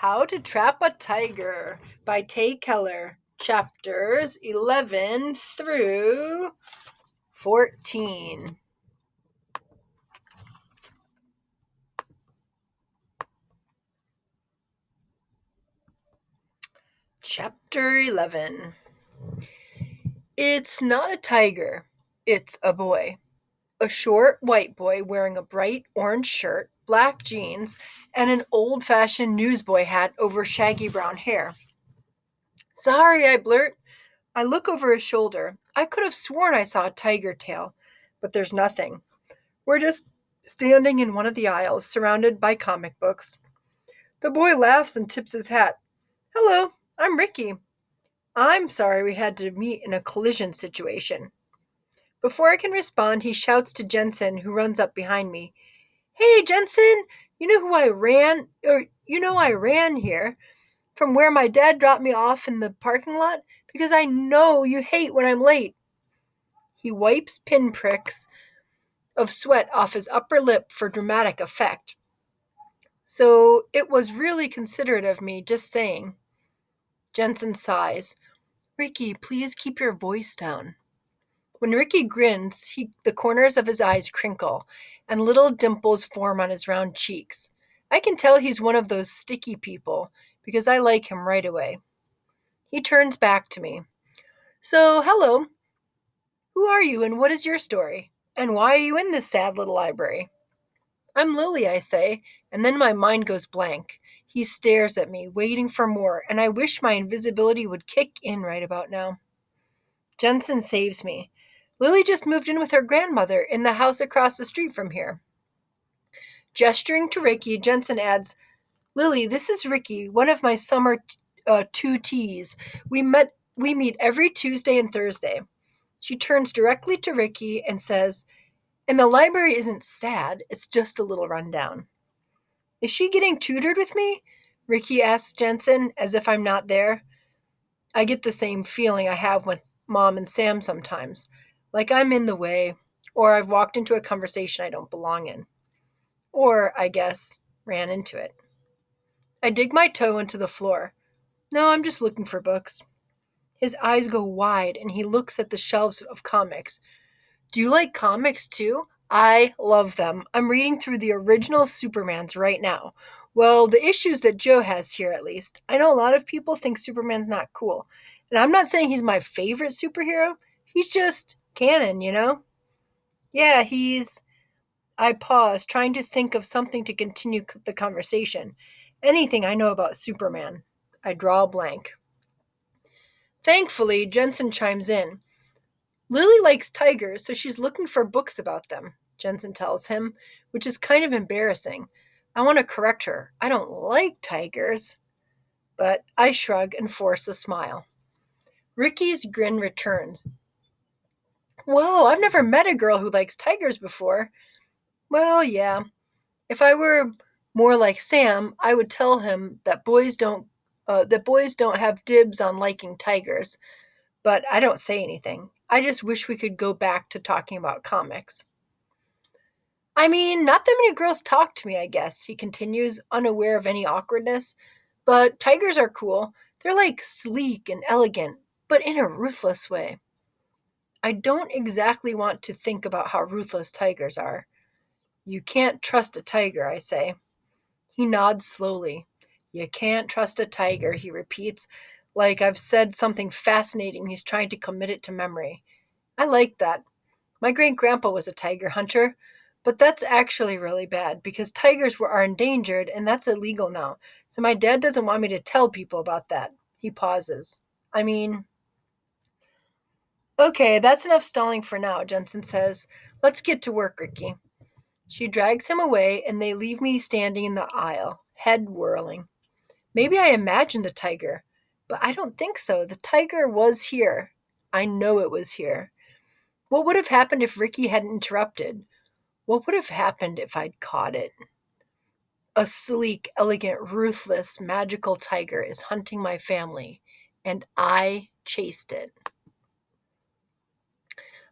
How to Trap a Tiger by Tay Keller, chapters 11 through 14. Chapter 11. It's not a tiger, it's a boy. A short white boy wearing a bright orange shirt, black jeans, and an old-fashioned newsboy hat over shaggy brown hair. Sorry, I blurt. I look over his shoulder. I could have sworn I saw a tiger tail, but there's nothing. We're just standing in one of the aisles, surrounded by comic books. The boy laughs and tips his hat. Hello, I'm Ricky. I'm sorry we had to meet in a collision situation. Before I can respond, he shouts to Jensen, who runs up behind me. Hey, Jensen, I ran here from where my dad dropped me off in the parking lot because I know you hate when I'm late. He wipes pinpricks of sweat off his upper lip for dramatic effect. So it was really considerate of me, just saying. Jensen sighs. Ricky, please keep your voice down. When Ricky grins, the corners of his eyes crinkle, and little dimples form on his round cheeks. I can tell he's one of those sticky people, because I like him right away. He turns back to me. So, hello. Who are you, and what is your story? And why are you in this sad little library? I'm Lily, I say, and then my mind goes blank. He stares at me, waiting for more, and I wish my invisibility would kick in right about now. Jensen saves me. Lily just moved in with her grandmother in the house across the street from here. Gesturing to Ricky, Jensen adds, Lily, this is Ricky, one of my summer two T's. We meet every Tuesday and Thursday. She turns directly to Ricky and says, and the library isn't sad, it's just a little rundown. Is she getting tutored with me? Ricky asks Jensen, as if I'm not there. I get the same feeling I have with Mom and Sam sometimes, like I'm in the way, or I've walked into a conversation I don't belong in. Or, I guess, ran into it. I dig my toe into the floor. No, I'm just looking for books. His eyes go wide and he looks at the shelves of comics. Do you like comics too? I love them. I'm reading through the original Supermans right now. Well, the issues that Joe has here, at least. I know a lot of people think Superman's not cool. And I'm not saying he's my favorite superhero. He's just canon, you know? Yeah, he's. I pause, trying to think of something to continue the conversation. Anything I know about Superman. I draw a blank. Thankfully, Jensen chimes in. Lily likes tigers, so she's looking for books about them, Jensen tells him, which is kind of embarrassing. I want to correct her. I don't like tigers. But I shrug and force a smile. Ricky's grin returns. Whoa, I've never met a girl who likes tigers before. Well, yeah. If I were more like Sam, I would tell him that boys don't have dibs on liking tigers. But I don't say anything. I just wish we could go back to talking about comics. I mean, not that many girls talk to me, I guess, he continues, unaware of any awkwardness. But tigers are cool. They're like sleek and elegant, but in a ruthless way. I don't exactly want to think about how ruthless tigers are. You can't trust a tiger, I say. He nods slowly. You can't trust a tiger, he repeats, like I've said something fascinating he's trying to commit it to memory. I like that. My great grandpa was a tiger hunter, but that's actually really bad because are endangered and that's illegal now. So my dad doesn't want me to tell people about that. He pauses. I mean, okay, that's enough stalling for now, Jensen says. Let's get to work, Ricky. She drags him away and they leave me standing in the aisle, head whirling. Maybe I imagined the tiger, but I don't think so. The tiger was here. I know it was here. What would have happened if Ricky hadn't interrupted? What would have happened if I'd caught it? A sleek, elegant, ruthless, magical tiger is hunting my family, and I chased it.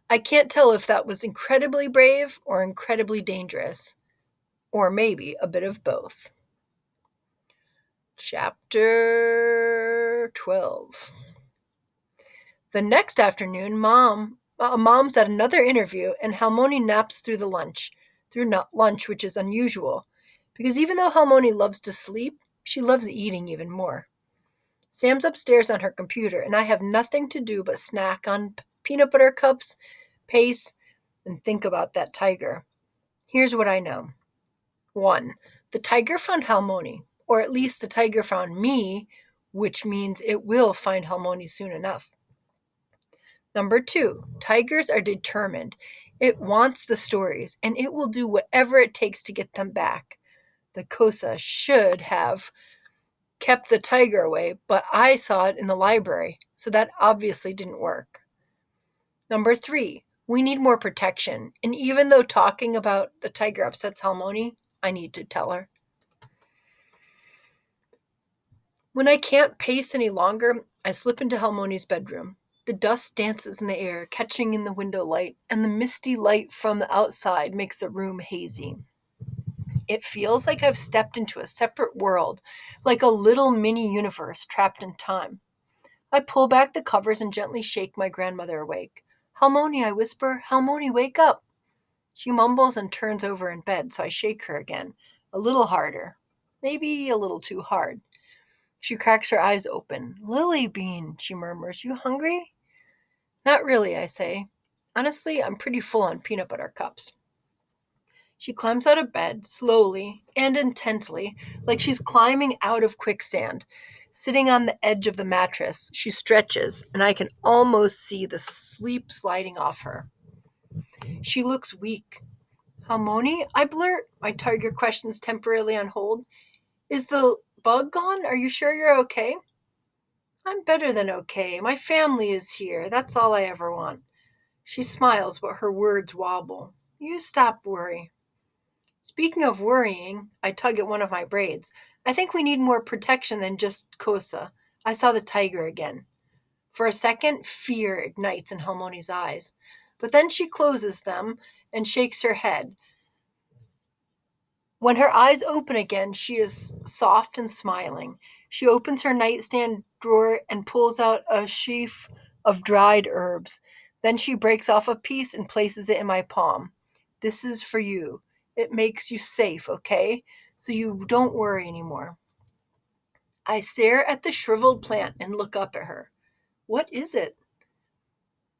I can't tell if that was incredibly brave or incredibly dangerous, or maybe a bit of both. Chapter 12. The next afternoon, Mom's at another interview, and Halmoni naps through lunch, which is unusual, because even though Halmoni loves to sleep, she loves eating even more. Sam's upstairs on her computer, and I have nothing to do but snack on peanut butter cups, pace, and think about that tiger. Here's what I know. 1. The tiger found Halmoni, or at least the tiger found me, which means it will find Halmoni soon enough. Number 2, tigers are determined. It wants the stories, and it will do whatever it takes to get them back. The Kosa should have kept the tiger away, but I saw it in the library, so that obviously didn't work. Number 3, we need more protection, and even though talking about the tiger upsets Halmoni, I need to tell her. When I can't pace any longer, I slip into Halmoni's bedroom. The dust dances in the air, catching in the window light, and the misty light from the outside makes the room hazy. It feels like I've stepped into a separate world, like a little mini universe trapped in time. I pull back the covers and gently shake my grandmother awake. Halmoni, I whisper, Halmoni, wake up. She mumbles and turns over in bed, so I shake her again, a little harder, maybe a little too hard. She cracks her eyes open. Lily Bean, she murmurs, you hungry? Not really, I say. Honestly, I'm pretty full on peanut butter cups. She climbs out of bed, slowly and intently, like she's climbing out of quicksand. Sitting on the edge of the mattress, she stretches, and I can almost see the sleep sliding off her. She looks weak. Halmoni, I blurt, my tiger questions temporarily on hold. Is the bug gone? Are you sure you're okay? I'm better than okay. My family is here. That's all I ever want. She smiles, but her words wobble. You stop worrying. Speaking of worrying, I tug at one of my braids. I think we need more protection than just Kosa. I saw the tiger again. For a second, fear ignites in Halmoni's eyes. But then she closes them and shakes her head. When her eyes open again, she is soft and smiling. She opens her nightstand drawer and pulls out a sheaf of dried herbs. Then she breaks off a piece and places it in my palm. This is for you. It makes you safe, okay? So you don't worry anymore. I stare at the shriveled plant and look up at her. What is it?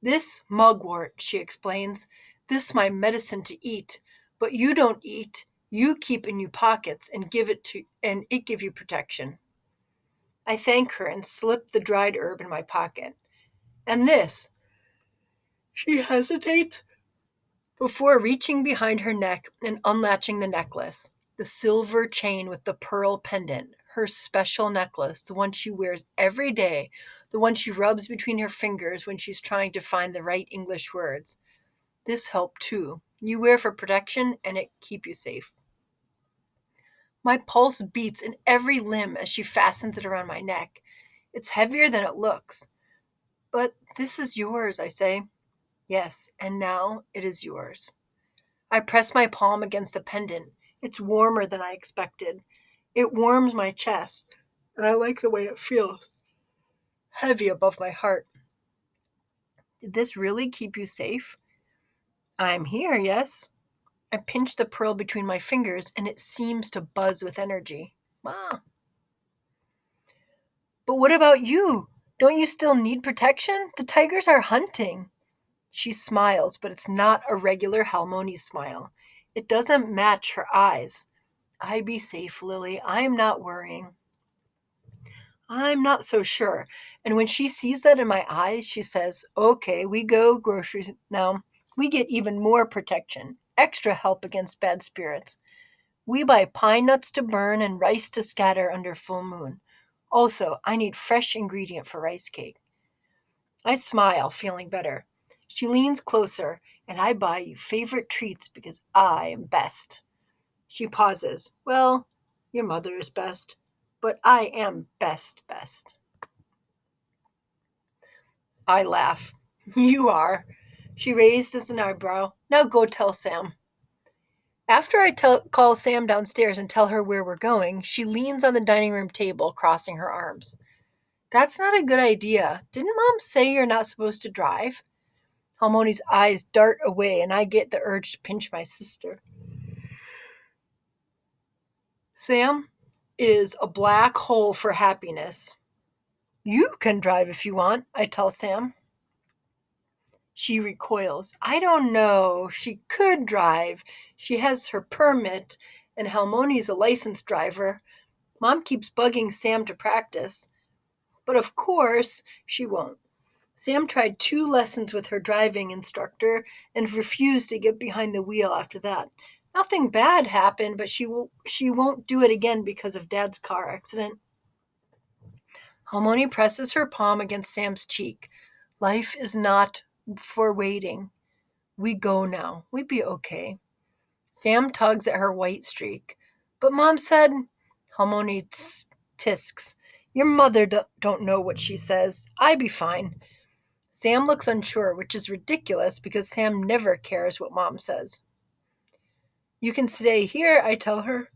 This mugwort, she explains. This my medicine to eat. But you don't eat. You keep in your pockets and it give you protection. I thank her and slip the dried herb in my pocket. And this, she hesitates before reaching behind her neck and unlatching the necklace. The silver chain with the pearl pendant, her special necklace, the one she wears every day, the one she rubs between her fingers when she's trying to find the right English words. This help too. You wear for protection and it keep you safe. My pulse beats in every limb as she fastens it around my neck. It's heavier than it looks. But this is yours, I say. Yes, and now it is yours. I press my palm against the pendant. It's warmer than I expected. It warms my chest, and I like the way it feels. Heavy above my heart. Did this really keep you safe? I'm here, yes. I pinch the pearl between my fingers, and it seems to buzz with energy. Wow. But what about you? Don't you still need protection? The tigers are hunting. She smiles, but it's not a regular Halmoni smile. It doesn't match her eyes. I be safe, Lily. I'm not worrying. I'm not so sure. And when she sees that in my eyes, she says, okay, we go groceries now. We get even more protection, extra help against bad spirits. We buy pine nuts to burn and rice to scatter under full moon. Also, I need fresh ingredient for rice cake. I smile, feeling better. She leans closer, and I buy you favorite treats because I am best. She pauses. Well, your mother is best, but I am best. I laugh. You are. She raised as an eyebrow. Now go tell Sam. After I call Sam downstairs and tell her where we're going, she leans on the dining room table, crossing her arms. That's not a good idea. Didn't Mom say you're not supposed to drive? Halmoni's eyes dart away, and I get the urge to pinch my sister. Sam is a black hole for happiness. You can drive if you want, I tell Sam. She recoils. I don't know. She could drive. She has her permit, and Halmoni's a licensed driver. Mom keeps bugging Sam to practice. But of course, she won't. Sam tried 2 lessons with her driving instructor and refused to get behind the wheel after that. Nothing bad happened, but she won't do it again because of Dad's car accident. Halmoni presses her palm against Sam's cheek. Life is not for waiting. We go now. We be okay. Sam tugs at her white streak. But Mom said, Halmoni tisks. Your mother don't know what she says. I be fine. Sam looks unsure, which is ridiculous because Sam never cares what Mom says. You can stay here, I tell her.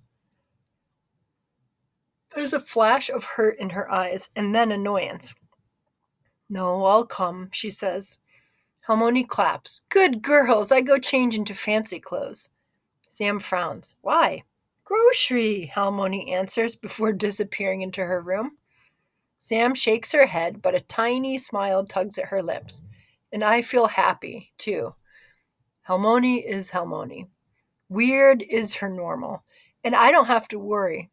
There's a flash of hurt in her eyes and then annoyance. No, I'll come, she says. Halmoni claps. Good girls, I go change into fancy clothes. Sam frowns. Why? Grocery, Halmoni answers before disappearing into her room. Sam shakes her head, but a tiny smile tugs at her lips. And I feel happy, too. Halmoni is Halmoni. Weird is her normal, and I don't have to worry.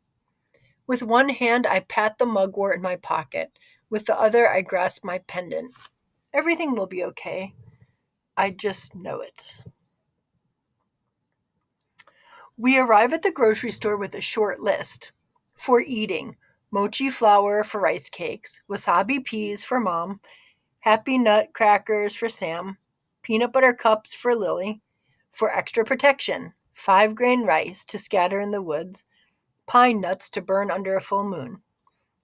With one hand, I pat the mugwort in my pocket. With the other, I grasp my pendant. Everything will be okay. I just know it. We arrive at the grocery store with a short list. For eating, mochi flour for rice cakes, wasabi peas for Mom, happy nut crackers for Sam, peanut butter cups for Lily, for extra protection, 5-grain rice to scatter in the woods, pine nuts to burn under a full moon,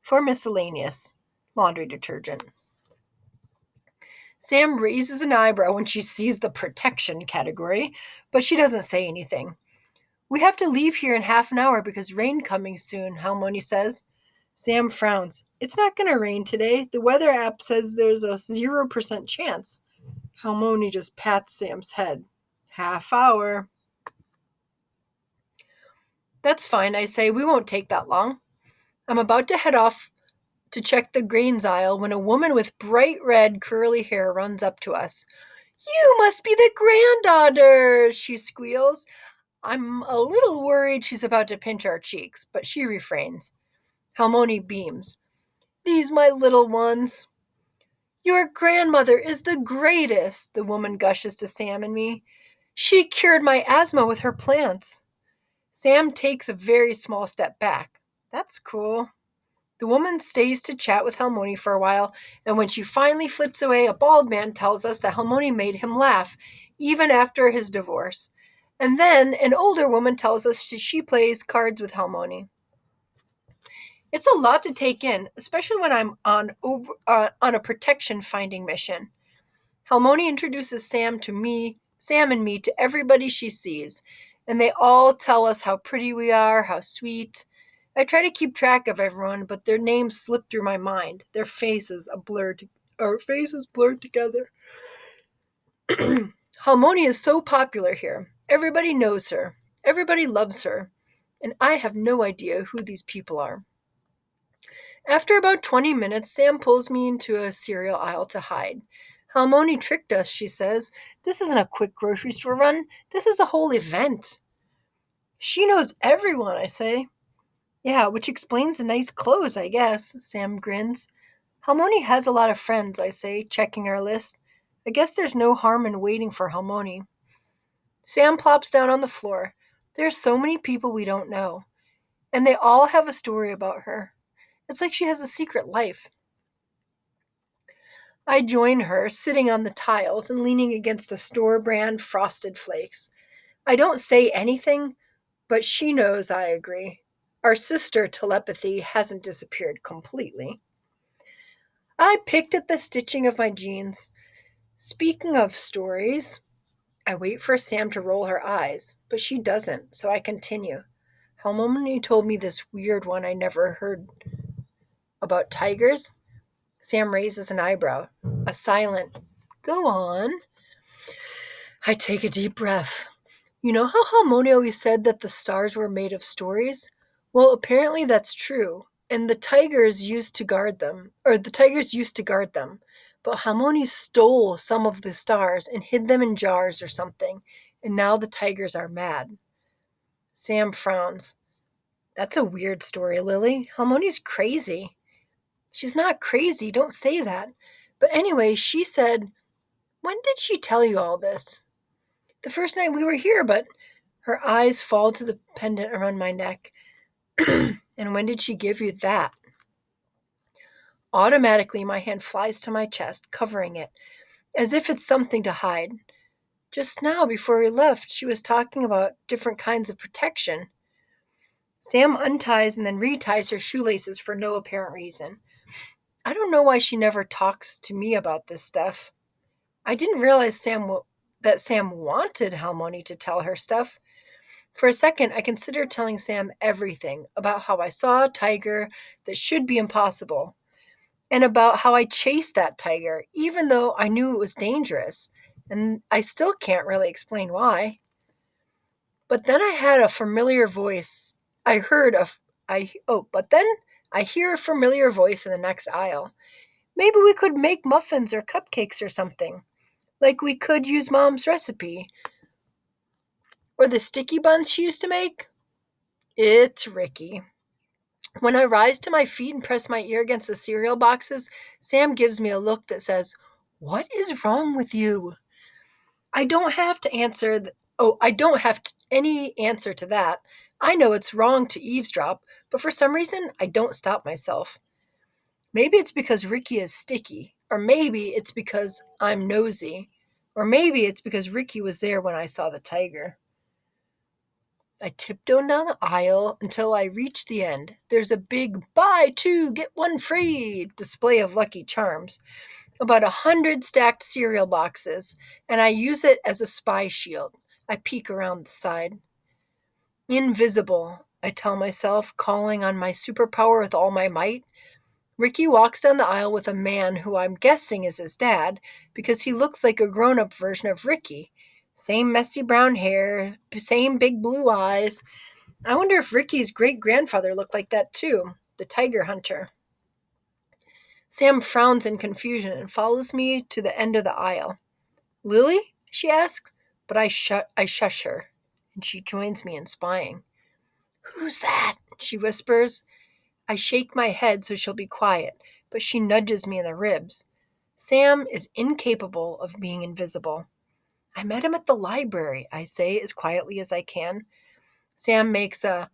for miscellaneous, laundry detergent. Sam raises an eyebrow when she sees the protection category, but she doesn't say anything. We have to leave here in half an hour because rain coming soon, Halmoni says. Sam frowns. It's not going to rain today. The weather app says there's a 0% chance. Halmoni just pats Sam's head. Half hour. That's fine, I say. We won't take that long. I'm about to head off to check the grains aisle when a woman with bright red curly hair runs up to us. You must be the granddaughter, she squeals. I'm a little worried she's about to pinch our cheeks, but she refrains. Halmoni beams. These my little ones. Your grandmother is the greatest, the woman gushes to Sam and me. She cured my asthma with her plants. Sam takes a very small step back. That's cool. The woman stays to chat with Halmoni for a while, and when she finally flips away, a bald man tells us that Halmoni made him laugh, even after his divorce. And then an older woman tells us she plays cards with Halmoni. It's a lot to take in, especially when I'm on a protection finding mission. Halmoni introduces Sam and me to everybody she sees, and they all tell us how pretty we are, how sweet. I try to keep track of everyone, but their names slip through my mind. Our faces blurred together. Halmoni is so popular here. Everybody knows her. Everybody loves her. And I have no idea who these people are. After about 20 minutes, Sam pulls me into a cereal aisle to hide. Halmoni tricked us, she says. This isn't a quick grocery store run. This is a whole event. She knows everyone, I say. Yeah, which explains the nice clothes, I guess, Sam grins. Halmoni has a lot of friends, I say, checking our list. I guess there's no harm in waiting for Halmoni. Sam plops down on the floor. There are so many people we don't know, and they all have a story about her. It's like she has a secret life. I join her, sitting on the tiles and leaning against the store brand Frosted Flakes. I don't say anything, but she knows I agree. Our sister telepathy hasn't disappeared completely. I picked at the stitching of my jeans. Speaking of stories, I wait for Sam to roll her eyes, but she doesn't, so I continue. Hermione told me this weird one I never heard about tigers. Sam raises an eyebrow. A silent, go on. I take a deep breath. You know how Hermione always said that the stars were made of stories? Well, apparently that's true, and the tigers used to guard them. But Hermione stole some of the stars and hid them in jars or something, and now the tigers are mad. Sam frowns. That's a weird story, Lily. Hermione's crazy. She's not crazy, don't say that. But anyway, she said, when did she tell you all this? The first night we were here, but her eyes fall to the pendant around my neck. And when did she give you that? Automatically, my hand flies to my chest, covering it, as if it's something to hide. Just now, before we left, she was talking about different kinds of protection. Sam unties and then reties her shoelaces for no apparent reason. I don't know why she never talks to me about this stuff. I didn't realize that Sam wanted Hermione to tell her stuff. For a second, I considered telling Sam everything about how I saw a tiger that should be impossible, and about how I chased that tiger, even though I knew it was dangerous, and I still can't really explain why. But then I had a familiar voice. I heard a, I, oh, but then I hear a familiar voice in the next aisle. Maybe we could make muffins or cupcakes or something. Like we could use Mom's recipe. Or the sticky buns she used to make. It's Ricky. When I rise to my feet and press my ear against the cereal boxes, Sam gives me a look that says, "What is wrong with you?" I don't have to answer. I don't have any answer to that. I know it's wrong to eavesdrop, but for some reason, I don't stop myself. Maybe it's because Ricky is sticky, or maybe it's because I'm nosy, or maybe it's because Ricky was there when I saw the tiger. I tiptoe down the aisle until I reach the end. There's a big buy two, get one free display of Lucky Charms. About 100 stacked cereal boxes, and I use it as a spy shield. I peek around the side. Invisible, I tell myself, calling on my superpower with all my might. Ricky walks down the aisle with a man who I'm guessing is his dad, because he looks like a grown up version of Ricky. Same messy brown hair, same big blue eyes. I wonder if Ricky's great grandfather looked like that too, the tiger hunter. Sam frowns in confusion and follows me to the end of the aisle. Lily? She asks, but I shush her, and she joins me in spying. Who's that? She whispers. I shake my head so she'll be quiet, but she nudges me in the ribs. Sam is incapable of being invisible. I met him at the library, I say as quietly as I can. Sam makes a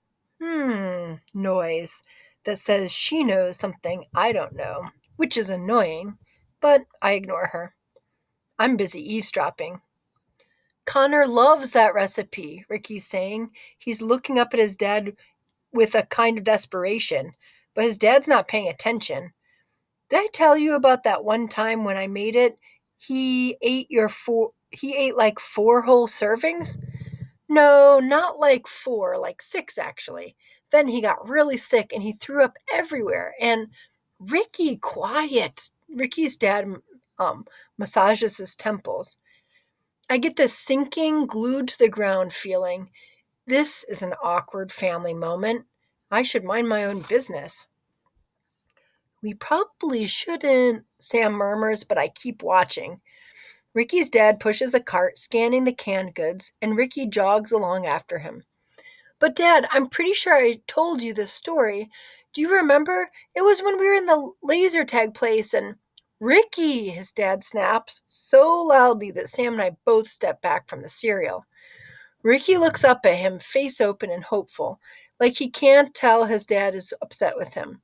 noise that says she knows something I don't know, which is annoying, but I ignore her. I'm busy eavesdropping. Connor loves that recipe, Ricky's saying. He's looking up at his dad with a kind of desperation, but his dad's not paying attention. Did I tell you about that one time when I made it? He ate like 4 whole servings? No, not like 4, like 6 actually. Then he got really sick and he threw up everywhere. And Ricky, quiet. Ricky's dad massages his temples. I get this sinking, glued to the ground feeling. This is an awkward family moment. I should mind my own business. We probably shouldn't, Sam murmurs, but I keep watching. Ricky's dad pushes a cart, scanning the canned goods, and Ricky jogs along after him. But Dad, I'm pretty sure I told you this story. Do you remember? It was when we were in the laser tag place and Ricky, his dad snaps so loudly that Sam and I both step back from the cereal. Ricky looks up at him, face open and hopeful, like he can't tell his dad is upset with him.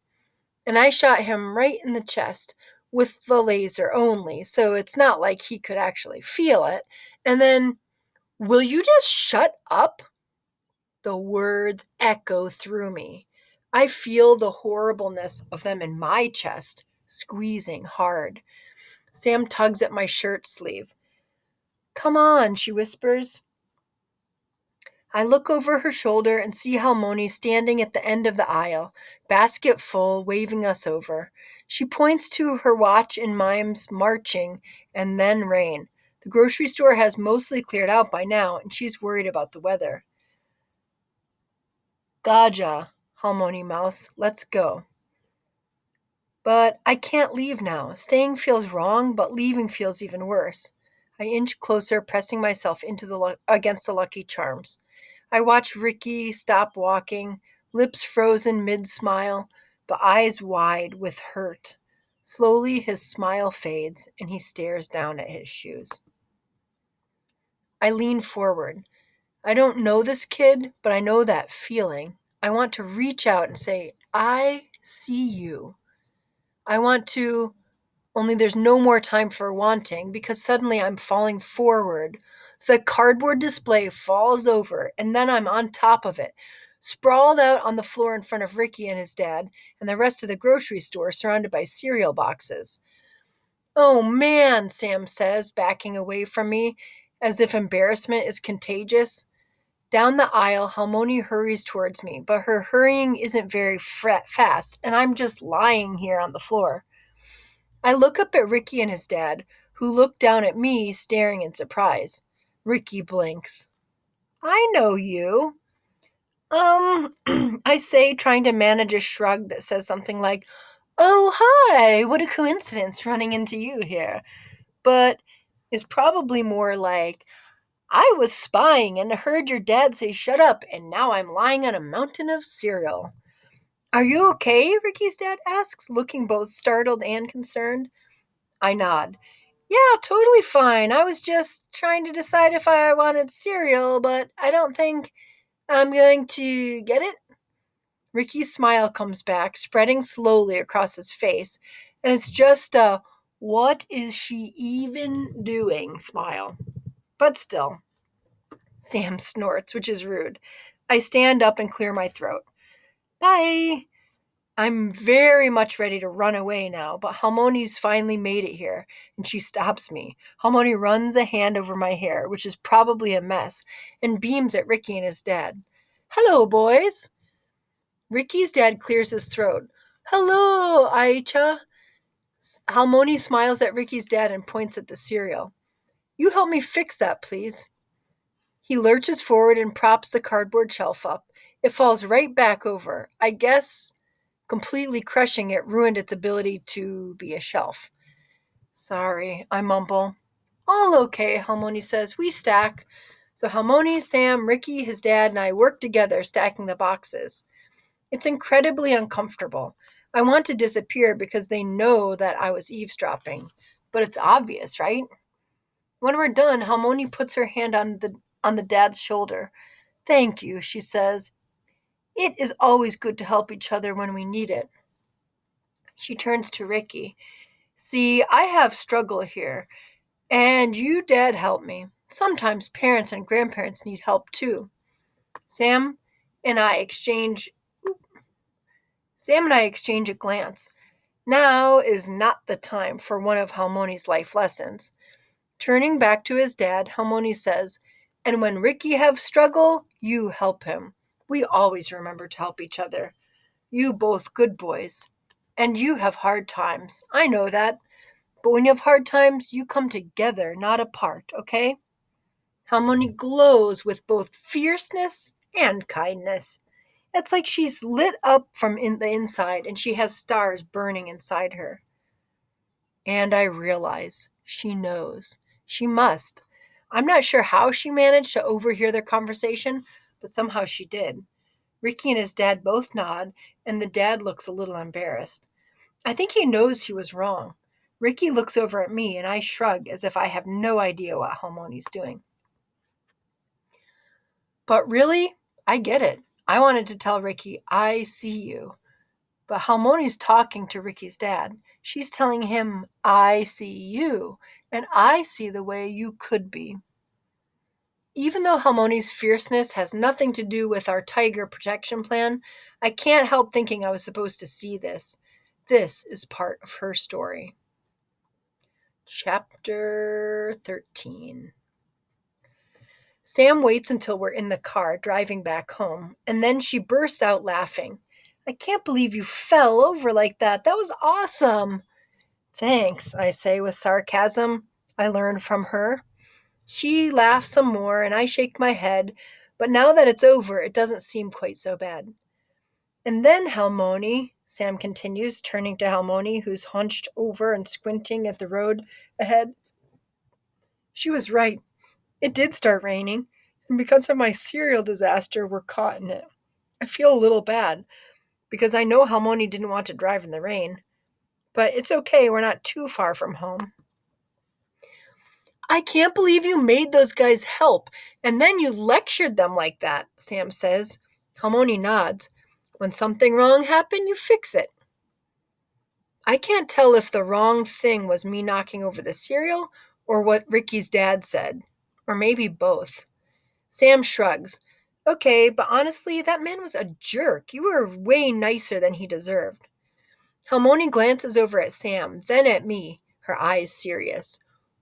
And I shot him right in the chest with the laser only, so it's not like he could actually feel it. And then, will you just shut up? The words echo through me. I feel the horribleness of them in my chest, squeezing hard. Sam tugs at my shirt sleeve. Come on, she whispers. I look over her shoulder and see Halmoni standing at the end of the aisle, basket full, waving us over. She points to her watch and mimes marching and then rain. The grocery store has mostly cleared out by now, and she's worried about the weather. Gaja, Halmoni mouths, let's go. But I can't leave now. Staying feels wrong, but leaving feels even worse. I inch closer, pressing myself against the Lucky Charms. I watch Ricky stop walking, lips frozen mid-smile, but eyes wide with hurt. Slowly his smile fades, and he stares down at his shoes. I lean forward. I don't know this kid, but I know that feeling. I want to reach out and say, I see you. I want to, only there's no more time for wanting because suddenly I'm falling forward. The cardboard display falls over, and then I'm on top of it, sprawled out on the floor in front of Ricky and his dad and the rest of the grocery store surrounded by cereal boxes. Oh man, Sam says, backing away from me as if embarrassment is contagious. Down the aisle, Halmoni hurries towards me, but her hurrying isn't very fast, and I'm just lying here on the floor. I look up at Ricky and his dad, who look down at me, staring in surprise. Ricky blinks. I know you. I say, trying to manage a shrug that says something like, oh, hi, what a coincidence running into you here. But is probably more like, I was spying and heard your dad say shut up, and now I'm lying on a mountain of cereal. Are you okay? Ricky's dad asks, looking both startled and concerned. I nod. Yeah, totally fine. I was just trying to decide if I wanted cereal, but I don't think I'm going to get it. Ricky's smile comes back, spreading slowly across his face, and it's just a what is she even doing smile. But still, Sam snorts, which is rude. I stand up and clear my throat. Bye. I'm very much ready to run away now, but Halmoni's finally made it here, and she stops me. Halmoni runs a hand over my hair, which is probably a mess, and beams at Ricky and his dad. Hello, boys. Ricky's dad clears his throat. Hello, Aicha. Halmoni smiles at Ricky's dad and points at the cereal. You help me fix that, please. He lurches forward and props the cardboard shelf up. It falls right back over. I guess completely crushing it ruined its ability to be a shelf. Sorry, I mumble. All okay, Halmoni says. We stack. So Halmoni, Sam, Ricky, his dad, and I work together stacking the boxes. It's incredibly uncomfortable. I want to disappear because they know that I was eavesdropping. But it's obvious, right? When we're done, Halmoni puts her hand on the dad's shoulder. Thank you, she says. It is always good to help each other when we need it. She turns to Ricky. See, I have struggle here, and you, Dad, help me. Sometimes parents and grandparents need help too. Sam and I exchange Sam and I exchange a glance. Now is not the time for one of Halmoni's life lessons. Turning back to his dad, Halmoni says, and when Ricky have struggle, you help him. We always remember to help each other. You both good boys. And you have hard times. I know that. But when you have hard times, you come together, not apart, okay? Halmoni glows with both fierceness and kindness. It's like she's lit up from the inside and she has stars burning inside her. And I realize she knows. She must. I'm not sure how she managed to overhear their conversation, but somehow she did. Ricky and his dad both nod, and the dad looks a little embarrassed. I think he knows he was wrong. Ricky looks over at me, and I shrug as if I have no idea what Halmoni's doing. But really, I get it. I wanted to tell Ricky, I see you. But Halmoni's talking to Ricky's dad. She's telling him, I see you, and I see the way you could be. Even though Halmoni's fierceness has nothing to do with our tiger protection plan, I can't help thinking I was supposed to see this. This is part of her story. Chapter 13. Sam waits until we're in the car driving back home, and then she bursts out laughing. I can't believe you fell over like that. That was awesome. Thanks, I say with sarcasm I learned from her. She laughs some more, and I shake my head, but now that it's over, it doesn't seem quite so bad. And then Halmoni, Sam continues, turning to Halmoni, who's hunched over and squinting at the road ahead. She was right. It did start raining, and because of my cereal disaster, we're caught in it. I feel a little bad, because I know Halmoni didn't want to drive in the rain. But it's okay, we're not too far from home. I can't believe you made those guys help, and then you lectured them like that, Sam says. Halmoni nods. When something wrong happened, you fix it. I can't tell if the wrong thing was me knocking over the cereal or what Ricky's dad said. Or maybe both. Sam shrugs. Okay, but honestly, that man was a jerk. You were way nicer than he deserved. Halmoni glances over at Sam, then at me, her eyes serious.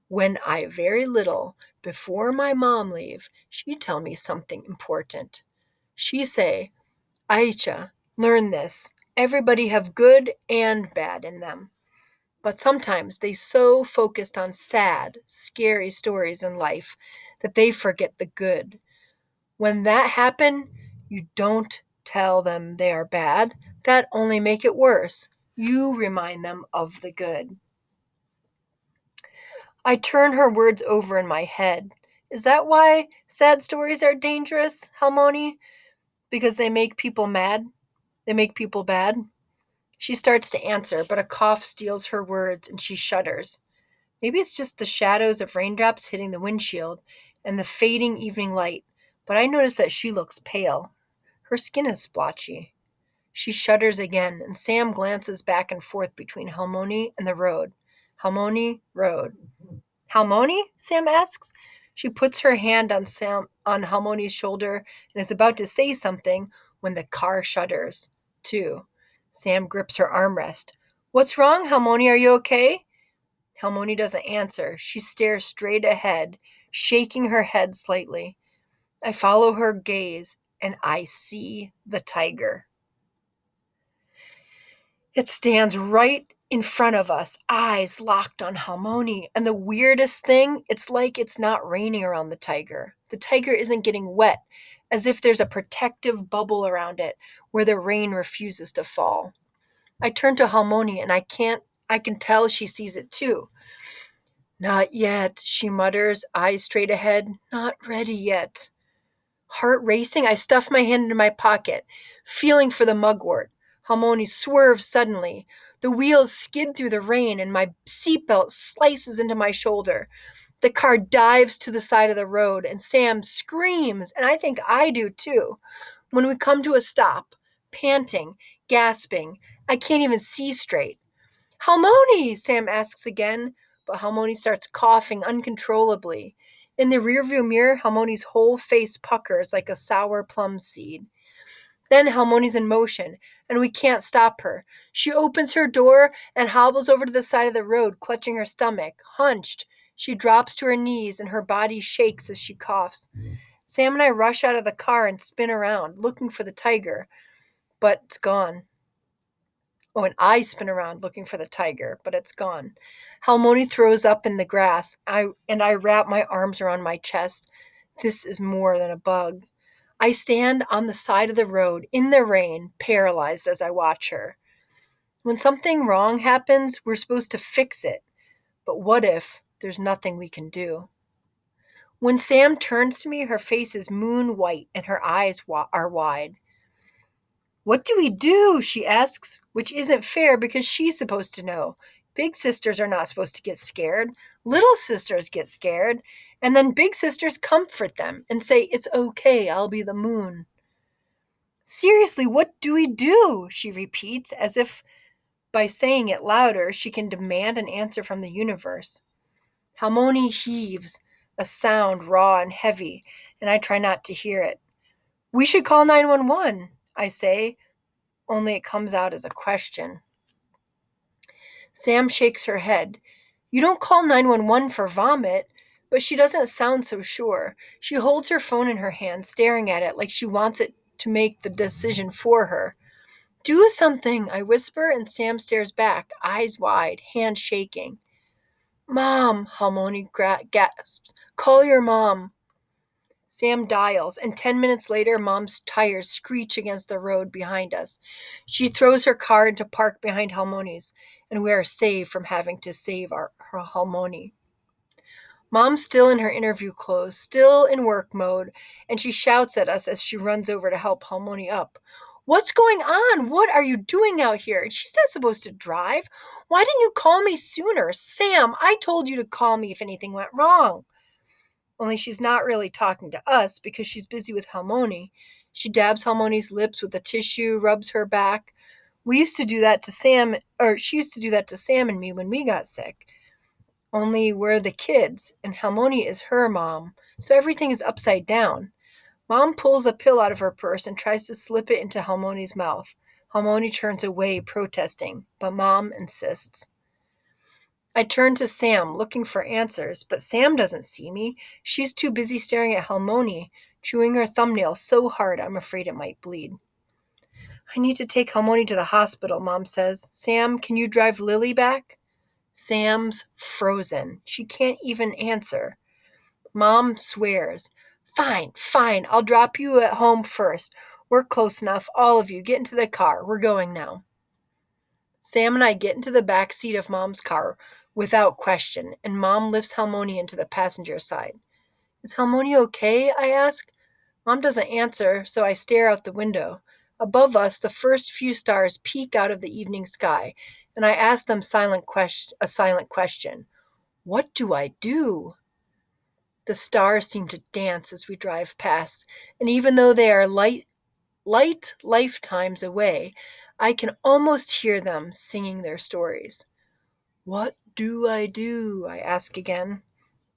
When I very little, before my mom leave, she tell me something important. She say, Aisha, learn this. Everybody have good and bad in them. But sometimes they so focused on sad, scary stories in life that they forget the good. When that happen, you don't tell them they are bad. That only make it worse. You remind them of the good. I turn her words over in my head. Is that why sad stories are dangerous, Halmoni? Because they make people mad? They make people bad? She starts to answer, but a cough steals her words and she shudders. Maybe it's just the shadows of raindrops hitting the windshield and the fading evening light, but I notice that she looks pale. Her skin is splotchy. She shudders again, and Sam glances back and forth between Halmoni and the road. Halmoni, road. Halmoni? Sam asks. She puts her hand on Halmoni's shoulder and is about to say something when the car shudders, too. Sam grips her armrest. What's wrong, Halmoni? Are you okay? Halmoni doesn't answer. She stares straight ahead, shaking her head slightly. I follow her gaze, and I see the tiger. It stands right in front of us, eyes locked on Halmoni. And the weirdest thing, it's like it's not raining around the tiger. The tiger isn't getting wet, as if there's a protective bubble around it where the rain refuses to fall. I turn to Halmoni and I can tell she sees it too. Not yet, she mutters, eyes straight ahead. Not ready yet. Heart racing, I stuff my hand into my pocket, feeling for the mugwort. Halmoni swerves suddenly. The wheels skid through the rain, and my seatbelt slices into my shoulder. The car dives to the side of the road, and Sam screams, and I think I do too. When we come to a stop, panting, gasping, I can't even see straight. Halmoni, Sam asks again, but Halmoni starts coughing uncontrollably. In the rearview mirror, Halmoni's whole face puckers like a sour plum seed. Then Halmoni's in motion, and we can't stop her. She opens her door and hobbles over to the side of the road, clutching her stomach. Hunched, she drops to her knees, and her body shakes as she coughs. Sam and I rush out of the car and spin around, looking for the tiger, but it's gone. Oh, and I spin around looking for the tiger, but it's gone. Halmoni throws up in the grass, and I wrap my arms around my chest. This is more than a bug. I stand on the side of the road in the rain, paralyzed as I watch her. When something wrong happens, we're supposed to fix it. But what if there's nothing we can do? When Sam turns to me, her face is moon white and her eyes are wide. What do we do? She asks, which isn't fair because she's supposed to know. Big sisters are not supposed to get scared. Little sisters get scared, and then big sisters comfort them and say, It's okay, I'll be the moon. Seriously, what do we do? She repeats, as if by saying it louder, she can demand an answer from the universe. Halmoni heaves, a sound raw and heavy, and I try not to hear it. We should call 911, I say, only it comes out as a question. Sam shakes her head. You don't call 911 for vomit, But she doesn't sound so sure. She holds her phone in her hand, staring at it like she wants it to make the decision for her. Do something, I whisper, and Sam stares back, eyes wide, hand shaking. Mom, Halmoni gasps. Call your mom. Sam dials, and 10 minutes later, Mom's tires screech against the road behind us. She throws her car into park behind Halmoni's, and we are saved from having to save her Halmoni. Mom's still in her interview clothes, still in work mode, and she shouts at us as she runs over to help Halmoni up. What's going on? What are you doing out here? She's not supposed to drive. Why didn't you call me sooner? Sam, I told you to call me if anything went wrong. Only she's not really talking to us because she's busy with Halmoni. She dabs Halmoni's lips with a tissue, rubs her back. We used to do that to Sam, or she used to do that to Sam and me when we got sick. Only we're the kids, and Halmoni is her mom, so everything is upside down. Mom pulls a pill out of her purse and tries to slip it into Halmoni's mouth. Halmoni turns away, protesting, but Mom insists. I turn to Sam, looking for answers, but Sam doesn't see me. She's too busy staring at Halmoni, chewing her thumbnail so hard I'm afraid it might bleed. I need to take Halmoni to the hospital, Mom says. Sam, can you drive Lily back? Sam's frozen. She can't even answer. Mom swears. Fine, fine. I'll drop you at home first. We're close enough. All of you, get into the car. We're going now. Sam and I get into the back seat of Mom's car without question, and Mom lifts Halmoni into the passenger side. Is Halmoni okay? I ask. Mom doesn't answer, so I stare out the window. Above us, the first few stars peek out of the evening sky, and I ask them a silent question. What do I do? The stars seem to dance as we drive past, and even though they are light lifetimes away, I can almost hear them singing their stories. What do? I ask again.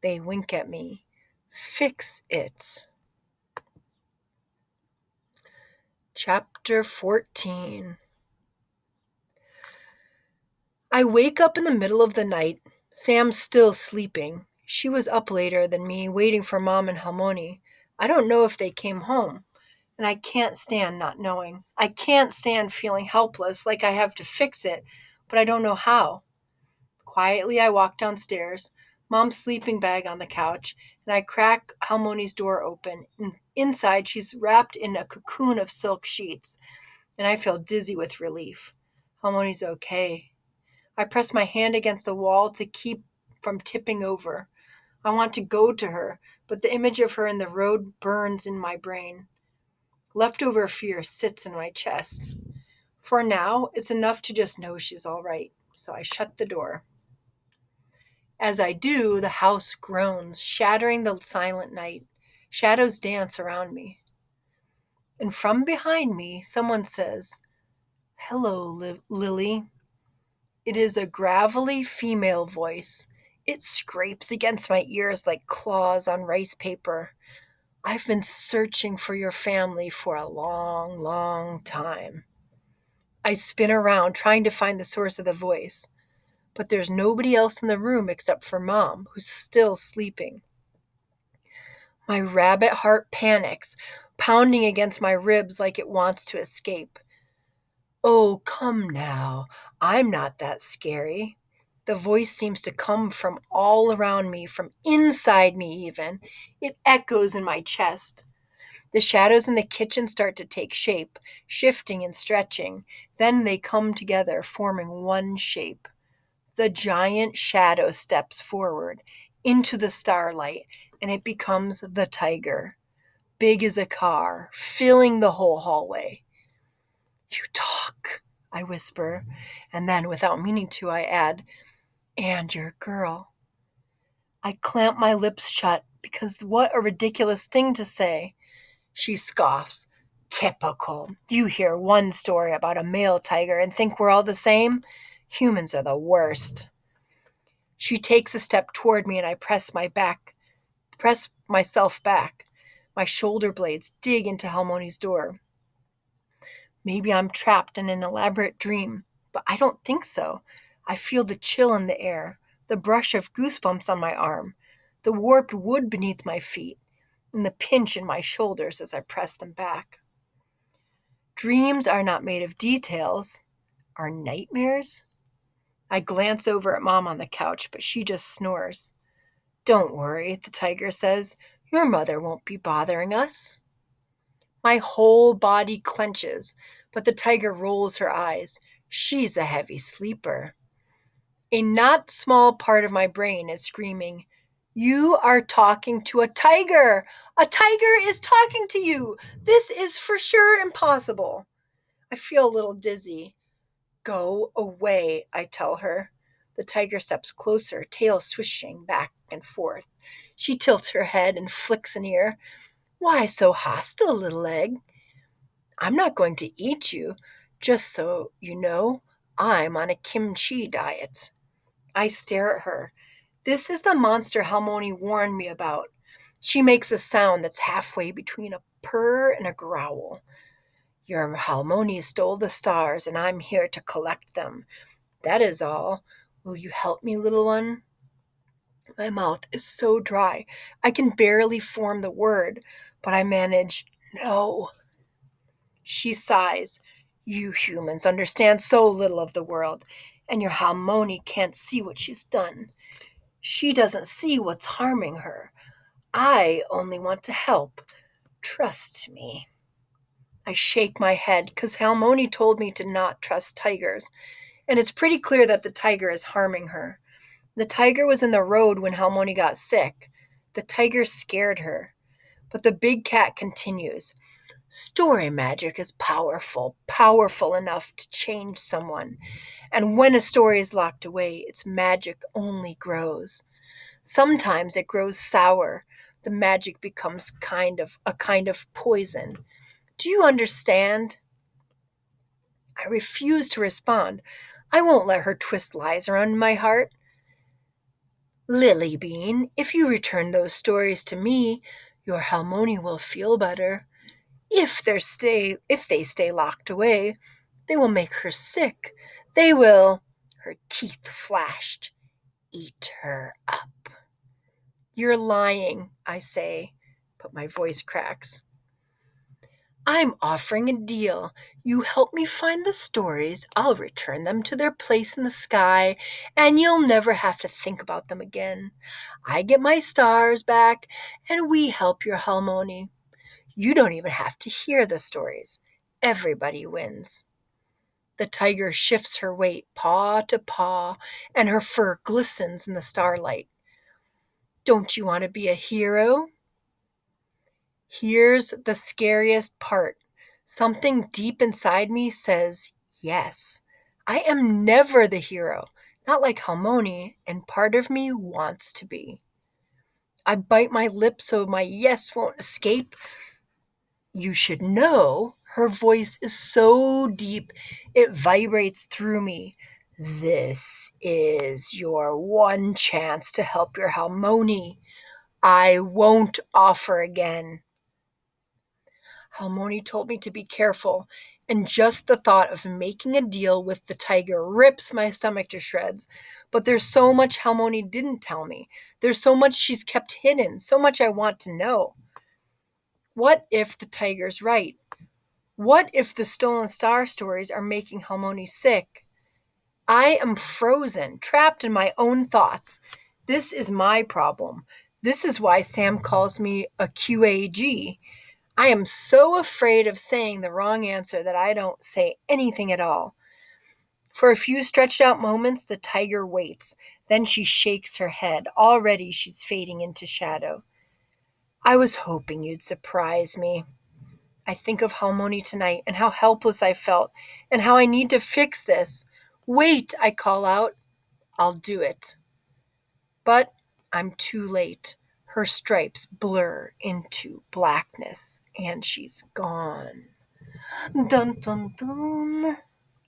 They wink at me. Fix it. Chapter 14. I wake up in the middle of the night. Sam's still sleeping. She was up later than me, waiting for Mom and Halmoni. I don't know if they came home, and I can't stand not knowing. I can't stand feeling helpless, like I have to fix it, but I don't know how. Quietly, I walk downstairs, Mom's sleeping bag on the couch, and I crack Halmoni's door open. Inside, she's wrapped in a cocoon of silk sheets, and I feel dizzy with relief. Halmoni's okay. I press my hand against the wall to keep from tipping over. I want to go to her, but the image of her in the road burns in my brain. Leftover fear sits in my chest. For now, it's enough to just know she's all right, so I shut the door. As I do, the house groans, shattering the silent night. Shadows dance around me. And from behind me, someone says, Hello, Lily. It is a gravelly female voice. It scrapes against my ears like claws on rice paper. I've been searching for your family for a long, long time. I spin around, trying to find the source of the voice, but there's nobody else in the room except for Mom, who's still sleeping. My rabbit heart panics, pounding against my ribs like it wants to escape. Oh, come now. I'm not that scary. The voice seems to come from all around me, from inside me even. It echoes in my chest. The shadows in the kitchen start to take shape, shifting and stretching. Then they come together, forming one shape. The giant shadow steps forward into the starlight, and it becomes the tiger, big as a car, filling the whole hallway. You talk, I whisper, and then, without meaning to, I add, and your girl. I clamp my lips shut because what a ridiculous thing to say. She scoffs. Typical. You hear one story about a male tiger and think we're all the same? Humans are the worst. She takes a step toward me and I press myself back. My shoulder blades dig into Halmoni's door. Maybe I'm trapped in an elaborate dream, but I don't think so. I feel the chill in the air, the brush of goosebumps on my arm. the warped wood beneath my feet, and the pinch in my shoulders as I press them back. Dreams are not made of details. Are nightmares? I glance over at Mom on the couch, but she just snores. Don't worry, the tiger says. Your mother won't be bothering us. My whole body clenches, but the tiger rolls her eyes. She's a heavy sleeper. A not small part of my brain is screaming, You are talking to a tiger! A tiger is talking to you! This is for sure impossible. I feel a little dizzy. Go away, I tell her. The tiger steps closer, tail swishing back and forth. She tilts her head and flicks an ear. Why so hostile, little egg? I'm not going to eat you. Just so you know, I'm on a kimchi diet. I stare at her. This is the monster Halmoni warned me about. She makes a sound that's halfway between a purr and a growl. Your Halmoni stole the stars, and I'm here to collect them. That is all. Will you help me, little one? My mouth is so dry, I can barely form the word, but I manage, No. She sighs. You humans understand so little of the world, and your Halmoni can't see what she's done. She doesn't see what's harming her. I only want to help. Trust me. I shake my head because Halmoni told me to not trust tigers, and it's pretty clear that the tiger is harming her. The tiger was in the road when Halmoni got sick. The tiger scared her. But the big cat continues. Story magic is powerful, powerful enough to change someone. And when a story is locked away, its magic only grows. Sometimes it grows sour. The magic becomes a kind of poison. Do you understand? I refuse to respond. I won't let her twist lies around my heart. Lily Bean, if you return those stories to me, your Halmoni will feel better. If they stay locked away, they will make her sick. They will, her teeth flashed, eat her up. You're lying, I say, but my voice cracks. I'm offering a deal. You help me find the stories, I'll return them to their place in the sky, and you'll never have to think about them again. I get my stars back, and we help your Halmoni. You don't even have to hear the stories. Everybody wins. The tiger shifts her weight paw to paw, and her fur glistens in the starlight. Don't you want to be a hero? Here's the scariest part. Something deep inside me says yes. I am never the hero, not like Halmoni, and part of me wants to be. I bite my lip so my yes won't escape. You should know, her voice is so deep it vibrates through me. This is your one chance to help your Halmoni. I won't offer again. Halmoni told me to be careful, and just the thought of making a deal with the tiger rips my stomach to shreds. But there's so much Halmoni didn't tell me. There's so much she's kept hidden, so much I want to know. What if the tiger's right? What if the stolen star stories are making Halmoni sick? I am frozen, trapped in my own thoughts. This is my problem. This is why Sam calls me a QAG. I am so afraid of saying the wrong answer that I don't say anything at all. For a few stretched out moments, the tiger waits. Then she shakes her head. Already she's fading into shadow. I was hoping you'd surprise me. I think of Halmoni tonight and how helpless I felt and how I need to fix this. Wait, I call out. I'll do it. But I'm too late. Her stripes blur into blackness and she's gone. Dun dun dun.